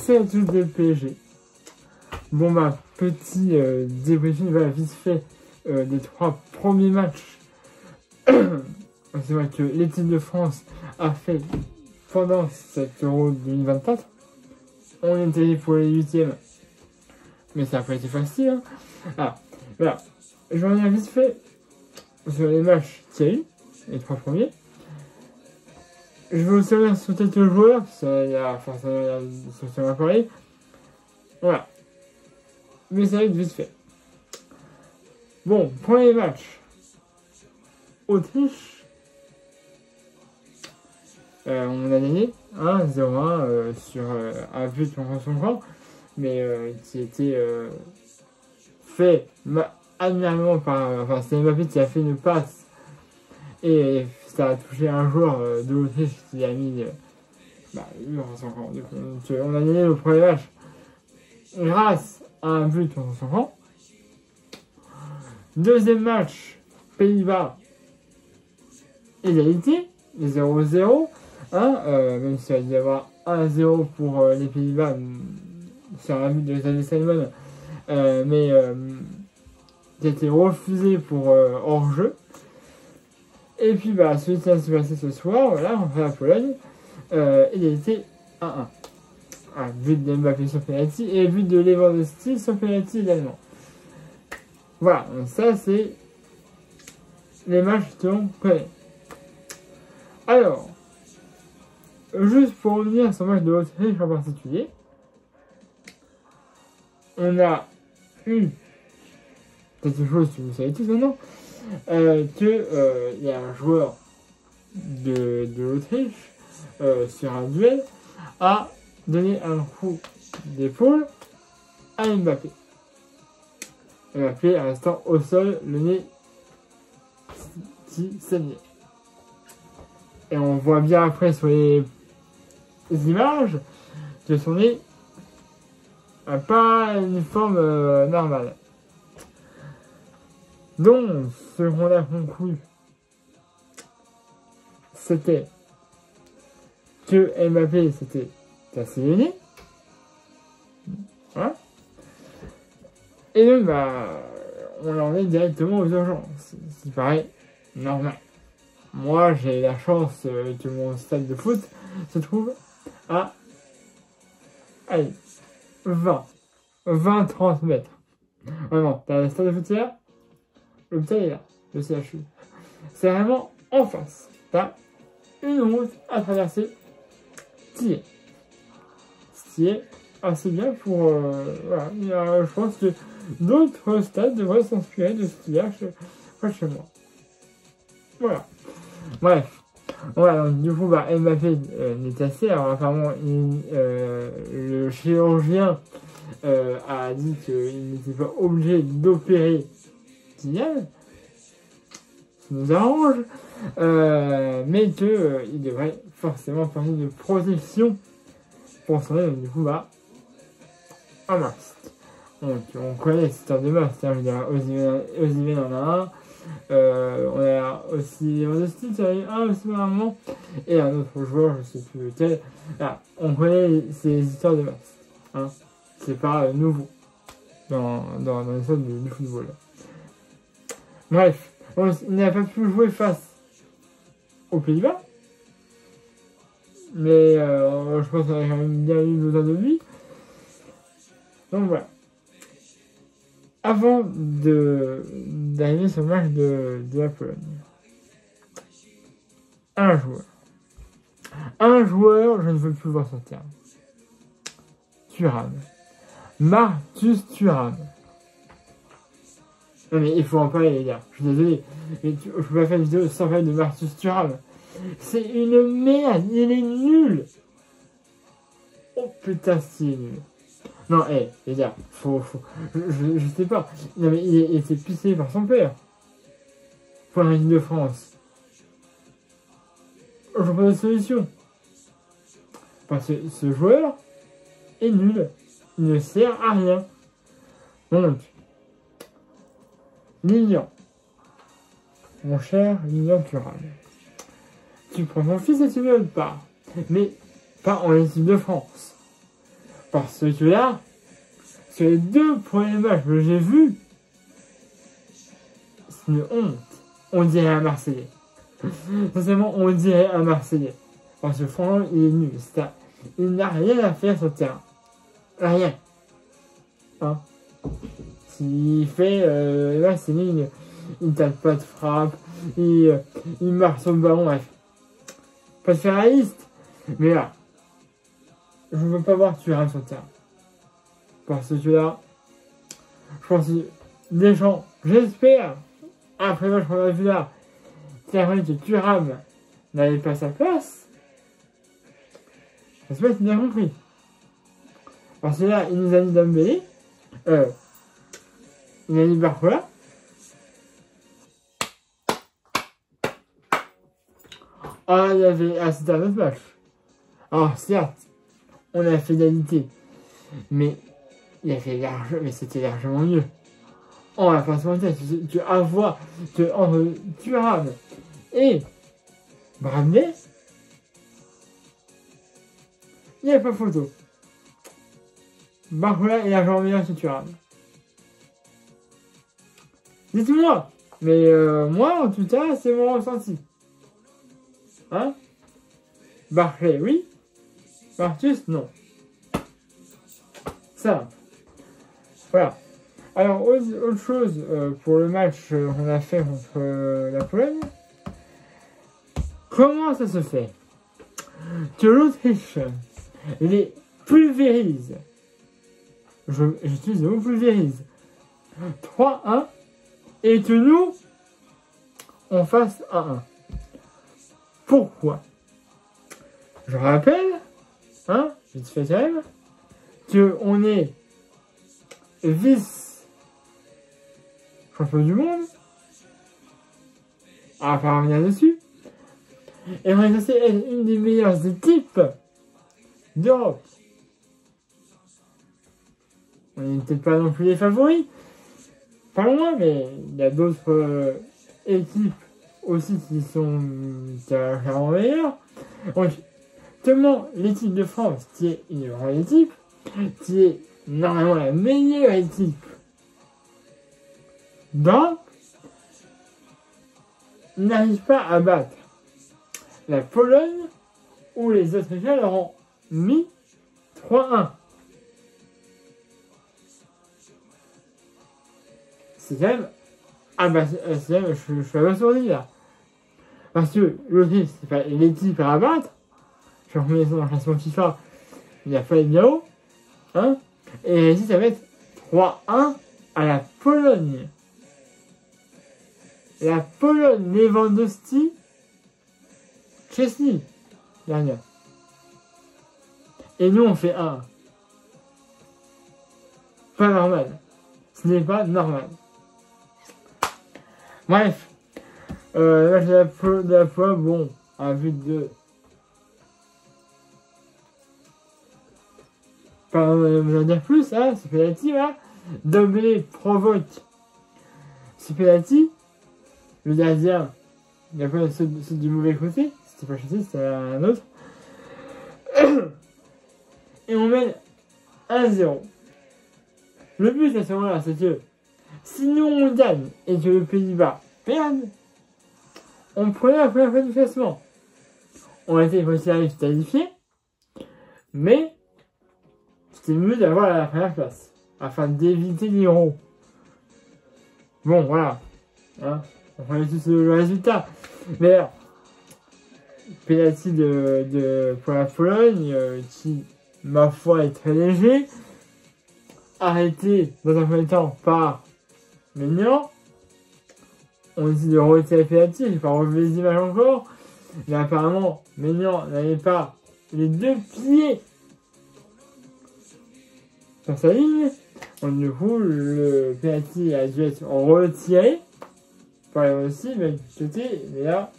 c'est à tous des PSG. Bon bah, petit débriefing, voilà, vite fait des 3 premiers matchs. C'est vrai que l'équipe de France a fait pendant cet Euro 2024. On était allé pour les 8e, mais ça n'a pas été facile. Hein. Ah, voilà. Je reviens vite fait sur les matchs qu'il y a eu, les 3 premiers. Je vais aussi revenir sur quelques joueurs, ça y a forcément sur ma parler. Voilà. Mais ça va être vite fait. Bon, premier match. Autriche. On a gagné 1-0-1 sur un but contre son camp, mais qui était fait admirablement par... Enfin, c'est Mbappé qui a fait une passe et ça a touché un joueur de l'Autriche qui a mis contre son camp. Donc, on a gagné le premier match grâce à un but contre son camp. Deuxième match, Pays-Bas, égalité, 0-0. Même s'il va y avoir 1-0 pour les Pays-Bas sur un but de Xavier Salmon, mais qui a été refusé pour hors-jeu. Et puis celui qui va se passer ce soir, voilà, on fait la Pologne, égalité 1-1. Un but de Mbappé sur penalty et but de Lewandowski sur penalty également. Voilà, donc ça c'est les matchs que l'on connaît. Alors, juste pour revenir sur le match de l'Autriche en particulier, on a eu quelque chose que vous savez tous maintenant, il y a un joueur de l'Autriche sur un duel a donné un coup d'épaule à Mbappé. Mbappé, à l'instant, au sol, le nez qui saignait. Et on voit bien après sur les images que son nez n'a pas une forme normale. Donc, ce qu'on a conclu, c'était que Mbappé s'était cassé le nez. Voilà. Et donc, on l'emmène directement aux urgences, ce qui paraît normal. Moi, j'ai la chance que mon stade de foot se trouve à 20-30 mètres. Vraiment, t'as le stade de foot là, l'hôpital est là, le CHU. C'est vraiment en face. T'as une route à traverser qui est assez bien pour... voilà, je pense que d'autres stades devraient s'inspirer de ce qu'il y a près de chez moi. Voilà. Bref. Voilà, donc du coup, Mbappé n'est cassé. Alors apparemment, le chirurgien a dit qu'il n'était pas obligé d'opérer Kylian. Ça nous arrange. Mais qu'il devrait forcément porter de protection pour son nez. Donc du coup, un masque. Donc, on connaît cette histoire de masque. Hein, je veux dire, Osimhen en a un. On a aussi Lewandowski qui a eu un aussi normalement. Et un autre joueur, je sais plus lequel. Voilà, on connaît ces histoires de masque. Hein. C'est pas nouveau dans l'histoire du football. Bref, il n'a pas pu jouer face aux Pays-Bas. Mais je pense qu'on a quand même bien eu besoin de lui. Donc voilà. Avant d'arriver sur le match de la Pologne. Un joueur, je ne veux plus voir son terme. Thuram. Marcus Thuram. Non mais il faut en parler les gars, je suis désolé. Mais je peux pas faire une vidéo sans parler de Marcus Thuram. C'est une merde, il est nul. Oh putain, c'est nul. Non, les gars, je sais pas. Non, mais il était pissé par son père. Pour la Ligue de France. Je vois pas de solution. Parce que ce joueur est nul. Il ne sert à rien. Donc, Lilian. Mon cher Lilian Thuram. Tu prends ton fils et tu ne le pas. Mais pas en équipe de France. Parce que là, sur les 2 premiers matchs que j'ai vus, c'est une honte. On dirait un Marseillais. Sincèrement, on dirait un Marseillais. Parce que franchement, il est nul. Il n'a rien à faire sur le terrain. Rien. Hein? S'il fait, là, c'est nul. Il ne tape pas de frappe. Il marche sur le ballon. Bref. Pas de faire la liste. Mais là, je ne veux pas voir Thuram sur le terrain. Parce que là, je pense que des gens, j'espère, après le match qu'on a vu là, que Thuram n'avait pas sa place. J'espère que tu bien compris. Parce que là, il nous a dit Dembélé, il a dit Barcola. Ah, c'était un autre match. Alors, certes, on a fait d'égalité, mais c'était largement mieux. On va pas se mentir, tu avoir entre Thuram et Bradley, il n'y a pas photo. Barcola est largement meilleur que Thuram. Dites-moi, mais moi en tout cas, c'est mon ressenti. Hein? Barclay, oui. Marcus, non. Ça. Voilà. Alors, autre chose pour le match qu'on a fait contre la Pologne. Comment ça se fait que l'Autriche les pulvérise, j'utilise le mot pulvérise, 3-1, et que nous, on fasse 1-1. Pourquoi? Je rappelle, hein, vite fait quand même, qu'on est vice-champion du monde, à pas revenir dessus, et on est censé être une des meilleures équipes d'Europe. On n'est peut-être pas non plus les favoris, pas loin, mais il y a d'autres équipes aussi qui sont clairement meilleures. Donc, tellement l'équipe de France, qui est une grande équipe, qui est normalement la meilleure équipe d'Europe, n'arrive pas à battre la Pologne, où les Autrichiens leur ont mis 3-1. C'est quand même... Ah bah, c'est quand même... Je suis abasourdi là. Parce que l'Autriche, c'est pas l'équipe à abattre. Je suis en premier dans le classement FIFA. Il a fallu bien haut. Hein? Et ici, ça va être 3-1 à la Pologne. La Pologne, Lewandowski, Chesney, dernière. Et nous, on fait 1. Pas normal. Ce n'est pas normal. Bref. Là, j'ai la fois, bon, à vue de... Pas vous en dire plus, hein, c'est penalty, là. Dembélé provoque ce penalty. Le gardien, il a pas ceux du mauvais côté. C'était pas Chelsea, c'était un autre. Et on mène 1-0. Le but à ce moment-là, c'est que si nous on gagne et que le Pays-Bas perde, on prenait la première place du classement. On a été considérés qualifiés, mais c'était mieux d'avoir la première place, afin d'éviter l'Euro. Bon, voilà. Hein, on connaît tous le résultat. Mais alors, penalty pour la Pologne, qui, ma foi, est très léger. Arrêté dans un premier temps par Maignan. On dit de retirer penalty, je vais pas relever les images encore. Mais apparemment, Maignan n'avait pas les 2 pieds sur sa ligne. Donc du coup, le penalty a dû être retiré par les aussi, mais là,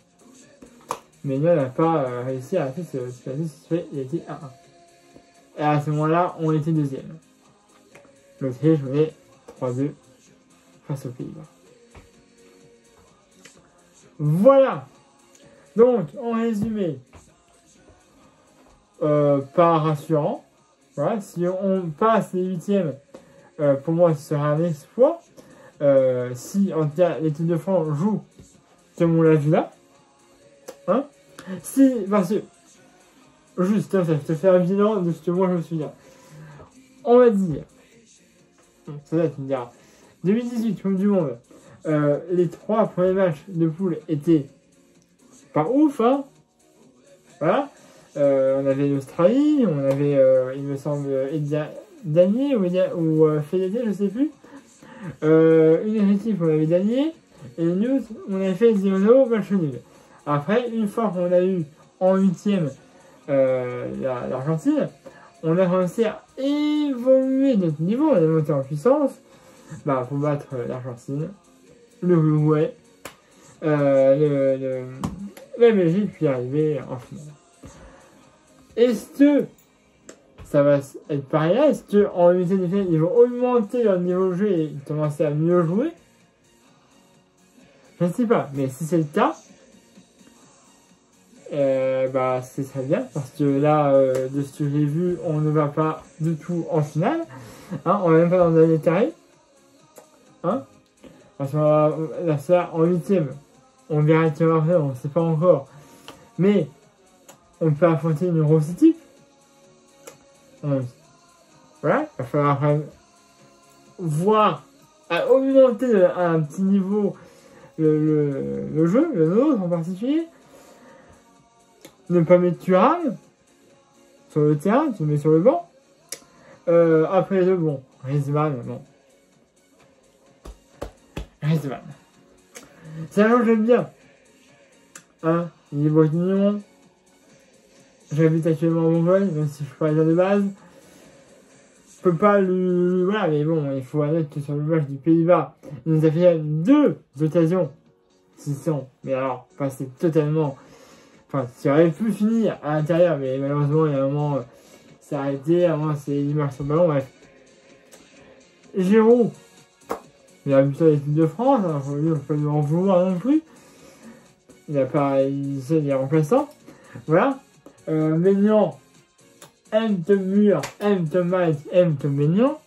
Maignan n'a pas réussi à arrêter ce penalty, il était 1-1. Et à ce moment-là, on était deuxième. L'Autriche menait 3-2 face aux Pays-Bas. Voilà. Donc, en résumé, pas rassurant. Voilà, si on passe les huitièmes, pour moi, ce sera un exploit. Si, en tout cas, l'équipe de France joue comme on l'a vu là, hein, si, parce que, juste, je te fais un bilan de ce que moi je me souviens. On va dire, ça va, tu me diras, 2018, Coupe du Monde, les 3 premiers matchs de poule étaient pas ouf, hein, voilà. On avait l'Australie, on avait, il me semble, Danier ou Fédé, je sais plus. Une équipe, on avait Danier, et nous, on avait fait 0-0, match nul. Après, une fois qu'on a eu en huitième l'Argentine, on a réussi à évoluer notre niveau, on a monté en puissance, pour battre l'Argentine, l'Uruguay, la Belgique, puis arriver en finale. Est-ce que ça va être pareil là? Est-ce qu'en unité de finale, ils vont augmenter leur niveau de jeu et commencer à mieux jouer? Je ne sais pas, mais si c'est le cas, c'est très bien, parce que là, de ce que j'ai vu, on ne va pas du tout en finale, hein, on n'est même pas dans un carré, hein, parce qu'on va faire en huitième, on verra qui va faire, on ne sait pas encore, mais on peut affronter une grosse équipe. Voilà, il va falloir quand même voir à augmenter à un petit niveau le jeu, le nôtre en particulier. Ne pas mettre Thuram sur le terrain, tu le mets sur le banc. Après les deux, bon, Griezmann, bon. Griezmann. C'est un jeu que j'aime bien. Hein, il est bourguignon. J'habite actuellement en Mongolie, même si je suis parisien de base. Je peux pas le... Voilà, mais bon, il faut admettre que sur le match du Pays-Bas, il nous a fait 2 occasions qui sont, mais alors, passées totalement... Enfin, ça aurait pu finir à l'intérieur, mais malheureusement, il y a un moment, c'est arrêté, à un moment, c'est l'image sur le ballon, bref. Giroud, il a buté à l'équipe de France, alors on ne peut pas lui en vouloir non plus. Il a pas... Il est remplaçant. Voilà. Maignan, aime te mur, aime te Mike, aime te Maignan.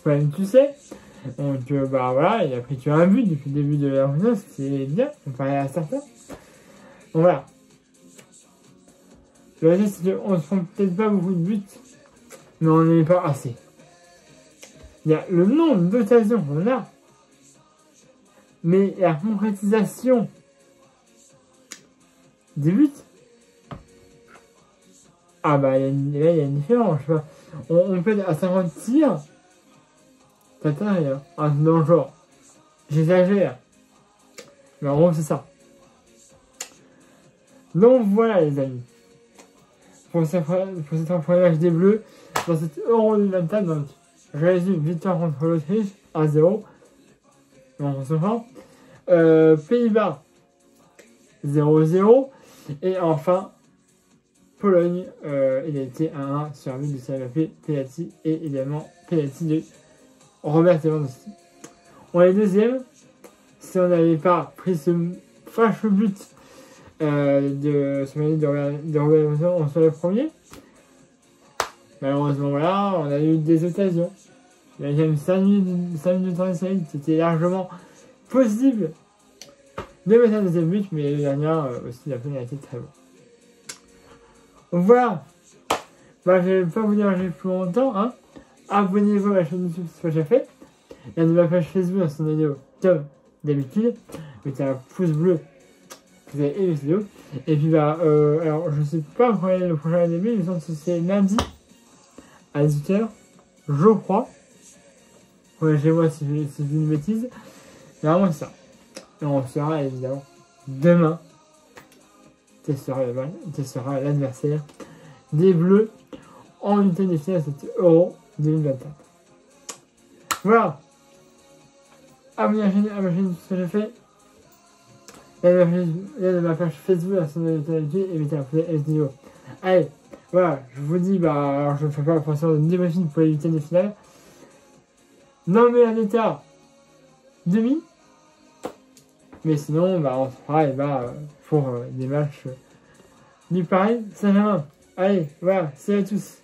Même tu sais. Donc voilà, il a pris un but depuis le début de la saison, c'est bien, comparé à certains. Donc voilà. Le reste, c'est qu'on ne se prend peut-être pas beaucoup de buts, mais on n'en est pas assez. Il y a le nombre d'occasions qu'on a, mais la concrétisation des buts, là, il y a une différence, je sais pas. On peut être à 50 tirs, ça t'arrive, rien. Dans le genre, j'exagère. Mais en gros, c'est ça. Donc voilà, les amis. Pour cette première match des Bleus, dans cet Euro 2024, donc, je résume, victoire contre l'Autriche, 1-0. Donc, on se prend. Pays-Bas, 0-0. Et enfin, Pologne, égalité 1-1 sur un but de Samuel Pelati et également Pelati de Robert Lewandowski. On est deuxième. Si on n'avait pas pris ce fâcheux but de Robert Lewandowski, on serait premier. Malheureusement, voilà, on a eu des occasions. Il y a quand même 5 minutes de temps d'essai, c'était largement possible de mettre un deuxième but, mais le dernier aussi, la peine a été très bon. Donc voilà, je ne vais pas vous déranger plus longtemps, hein. Abonnez-vous à la chaîne YouTube si ce n'est pas déjà fait. Il y a de ma page Facebook dans son vidéo, comme d'habitude. Mettez un pouce bleu si vous avez aimé cette vidéo. Et puis alors je ne sais pas quand est le prochain début, mais je pense que c'est lundi à 18h, je crois. Ouais, je vais voir si je dis une bêtise. Mais vraiment c'est ça. Et on sera évidemment demain. Testera l'adversaire des Bleus en unité de finale de cet Euro 2024. Voilà. Abonnez-vous à ma chaîne si j'ai fait. Il y a de ma page Facebook à son actualité et mettez un pouce à la vidéo. Allez, voilà, je vous dis, alors je ne fais pas la procédure de débriefing pour les huitièmes de finale. Non, mais un état demi. Mais sinon, on se fera pour des matchs du Paris Saint-Germain. Allez, voilà, salut à tous.